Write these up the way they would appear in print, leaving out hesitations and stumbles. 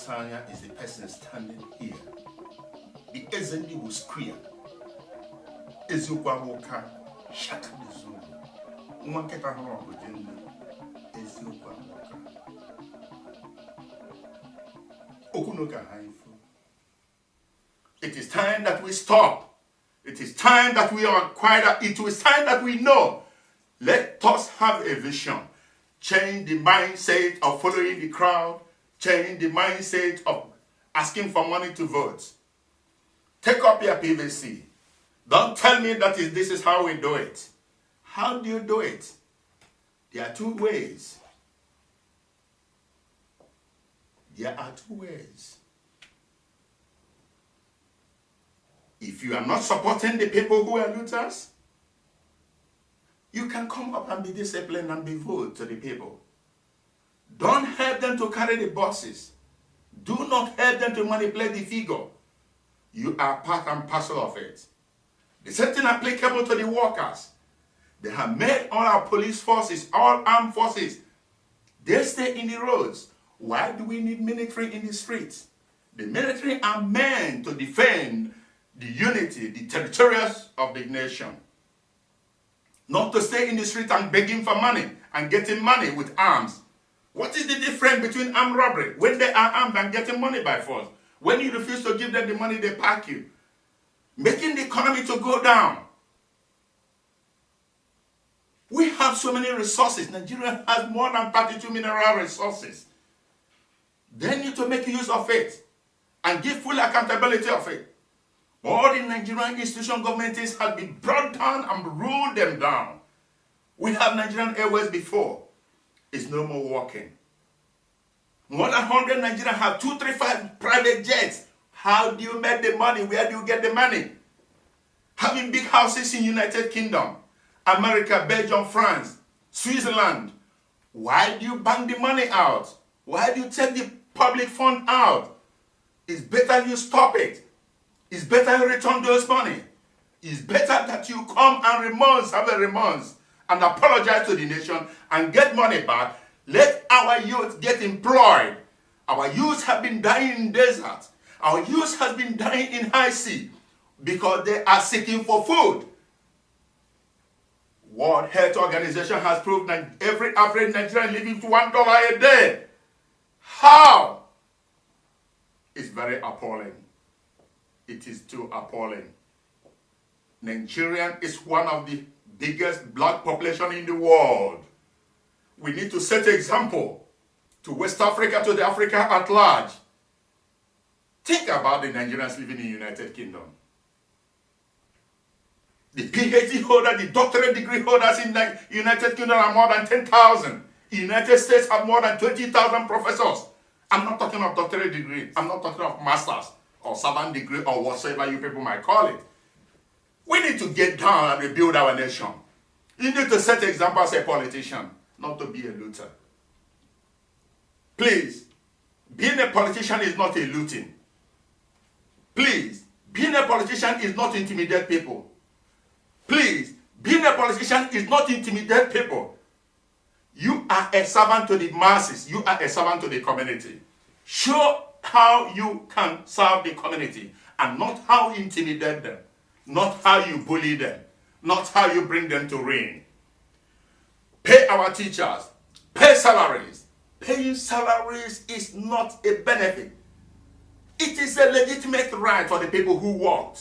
Tanya is the person standing here. The Ezendigbo Square. Ezokwamoka Shaka the Zulu. Umaketa Horo Agenda. Ezokwamoka. Okunoka Haifu. It is time that we stop. It is time that we are quiet. It is time that we know. Let us have a vision. Change the mindset of following the crowd. Change the mindset of asking for money to vote. Take up your PVC. Don't tell me that this is how we do it. How do you do it? There are two ways. There are two ways. If you are not supporting the people who are looters, you can come up and be disciplined and be vote to the people. Don't help them to carry the buses. Do not help them to manipulate the figure. You are part and parcel of it. The same thing applicable to the workers. They have made all our police forces, all armed forces, they stay in the roads. Why do we need military in the streets? The military are meant to defend the unity, the territories of the nation. Not to stay in the street and begging for money and getting money with arms. What is the difference between armed robbery? When they are armed and getting money by force. When you refuse to give them the money, they pack you. Making the economy to go down. We have so many resources. Nigeria has more than 32 mineral resources. They need to make use of it and give full accountability of it. All the Nigerian institution governments have been brought down and ruled them down. We have Nigerian Airways before. It's no more working. More than 100 Nigerians have 235 private jets. How do you make the money? Where do you get the money? Having big houses in United Kingdom, America, Belgium, France, Switzerland. Why do you bank the money out? Why do you take the public fund out? It's better you stop it. It's better you return those money. It's better that you come and have a remorse, and apologize to the nation and get money back. Let our youth get employed. Our youth have been dying in desert. Our youth has been dying in high sea because they are seeking for food. World Health Organization has proved that every average Nigerian living to $1 a day. How? It's very appalling. It is too appalling. Nigerian is one of the biggest black population in the world. We need to set an example to West Africa, to the Africa at large. Think about the Nigerians living in the United Kingdom. The PhD holder, the doctorate degree holders in the United Kingdom are more than 10,000. The United States have more than 20,000 professors. I'm not talking of doctorate degree. I'm not talking of masters or savant degree or whatever you people might call it. We need to get down and rebuild our nation. You need to set an example as a politician, not to be a looter. Please, being a politician is not a looting. Please, being a politician is not to intimidate people. Please, being a politician is not to intimidate people. You are a servant to the masses. You are a servant to the community. Show how you can serve the community and not how you intimidate them, not how you bully them, not how you bring them to ruin. Pay our teachers. Pay salaries. Paying salaries is not a benefit. It is a legitimate right for the people who work.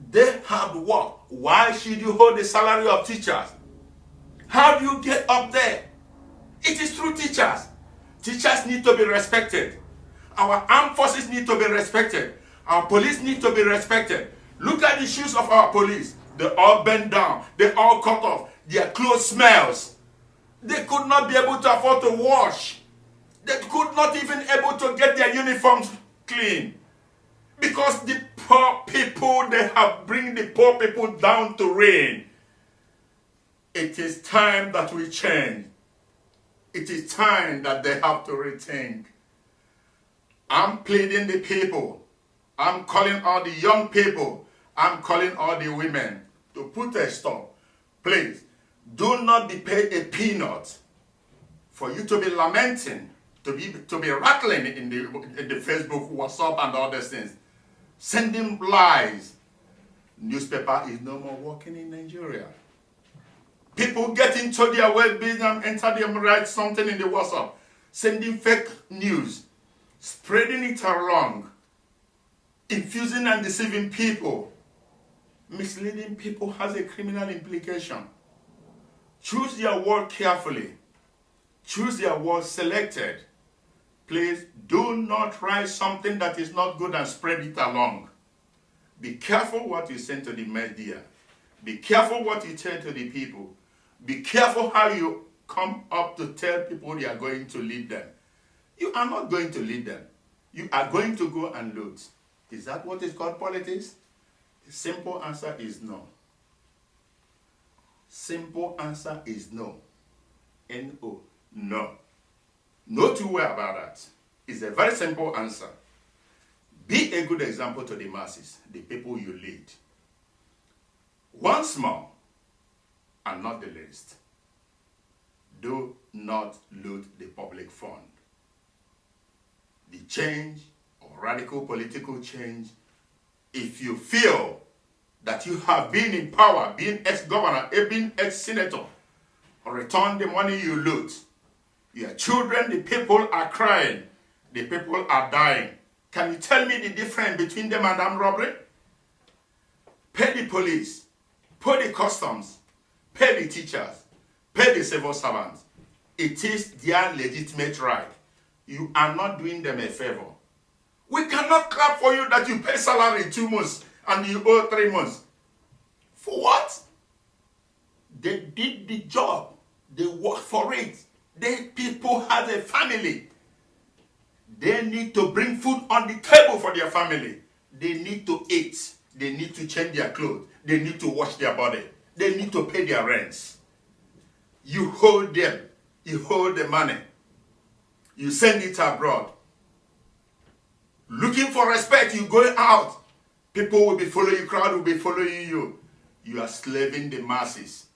They have work. Why should you hold the salary of teachers? How do you get up there? It is through teachers. Teachers need to be respected. Our armed forces need to be respected. Our police need to be respected. Look at the shoes of our police. They all bent down. They all cut off. Their clothes smells. They could not be able to afford to wash. They could not even able to get their uniforms clean. Because the poor people, they have bring the poor people down to reign. It is time that we change. It is time that they have to rethink. I'm pleading the people. I'm calling all the young people. I'm calling all the women to put a stop. Please, do not be paid a peanut for you to be lamenting to be rattling in the Facebook, WhatsApp, and all these things, sending lies. Newspaper is no more working in Nigeria. People get into their web business and enter them, write something in the WhatsApp, sending fake news, spreading it around, infusing and deceiving people. Misleading people has a criminal implication. Choose your word carefully. Choose your word selected. Please do not write something that is not good and spread it along. Be careful what you send to the media. Be careful what you tell to the people. Be careful how you come up to tell people you are going to lead them. You are not going to lead them. You are going to go and loot. Is that what is called politics? The simple answer is no. Simple answer is no. N-O. No. No two way about that. It's a very simple answer. Be a good example to the masses, the people you lead. Once more, and not the least, do not loot the public fund. The change or radical political change, if you feel that you have been in power, being ex-governor, being ex-senator, return the money you loot. Your children, the people are crying. The people are dying. Can you tell me the difference between them and armed robbery? Pay the police, pay the customs, pay the teachers, pay the civil servants. It is their legitimate right. You are not doing them a favor. We cannot clap for you that you pay salary 2 months and you owe 3 months. For what? They did the job. They worked for it. The people have a family. They need to bring food on the table for their family. They need to eat. They need to change their clothes. They need to wash their body. They need to pay their rents. You hold them. You hold the money. You send it abroad. Looking for respect, you go out. People will be following you, crowd will be following you. You are slaving the masses.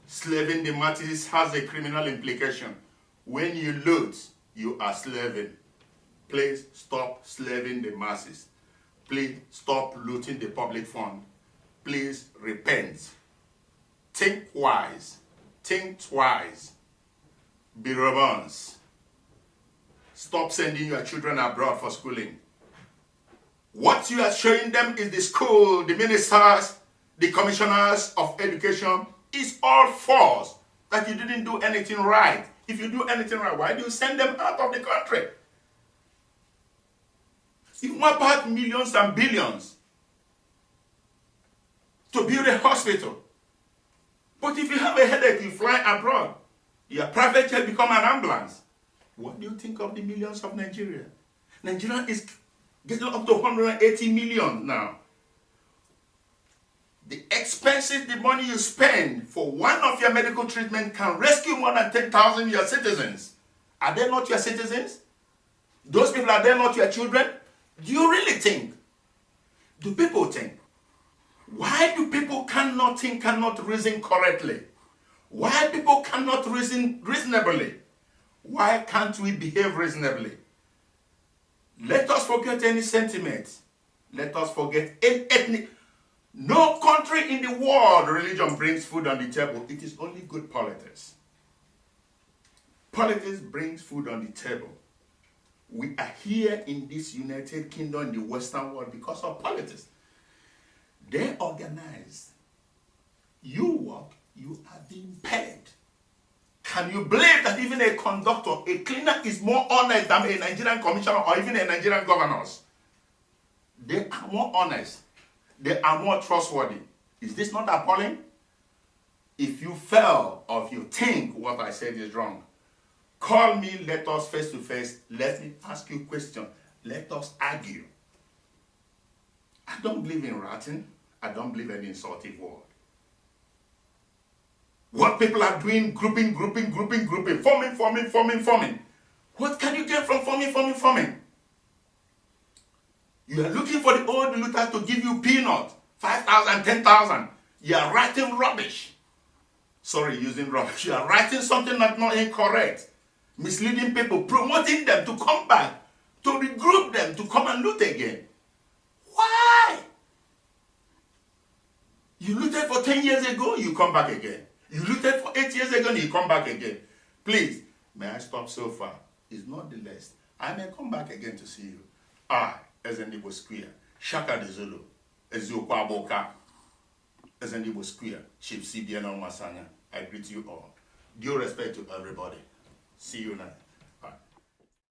Slaving the masses has a criminal implication. When you loot, you are slaving. Please stop slaving the masses. Please stop looting the public fund. Please repent. Think wise. Think twice. Be robust. Stop sending your children abroad for schooling. What you are showing them is the school, the ministers, the commissioners of education is all false. That you didn't do anything right. If you do anything right, why do you send them out of the country? You wipe out millions and billions to build a hospital. But if you have a headache, you fly abroad. Your private jet become an ambulance. What do you think of the millions of Nigeria? Nigeria is getting up to 180 million now. The expenses, the money you spend for one of your medical treatment can rescue more than 10,000 your citizens. Are they not your citizens? Those people, are they not your children? Do you really think? Do people think? Why do people cannot think, cannot reason correctly? Why people cannot reason reasonably? Why can't we behave reasonably? Let us forget any sentiment. Let us forget any ethnic. No country in the world religion brings food on the table. It is only good politics. Politics brings food on the table. We are here in this United Kingdom in the Western world because of politics. They organize. You work, you are being paid. Can you believe that even a conductor, a cleaner is more honest than a Nigerian commissioner or even a Nigerian governor? They are more honest. They are more trustworthy. Is this not appalling? If you fail or if you think what I said is wrong, call me, let us face to face, let me ask you a question. Let us argue. I don't believe in ratting. I don't believe in insulting word. What people are doing, grouping, forming. What can you get from forming? You are looking for the old looters to give you peanuts, 5,000, 10,000. You are writing rubbish. Sorry, using rubbish. You are writing something that's not incorrect. misleading people, promoting them to come back, to regroup them, to come and loot again. Why? You looted for 10 years ago, you come back again. You looted for 8 years ago, you come back again. Please, may I stop so far? It's not the least. I may come back again to see you. I, Ezendigbo Square, Shaka de Zulu, Eziokwa Boka, Ezendigbo Square, Chief CBN Masanya. I greet you all. Due respect to everybody. See you now.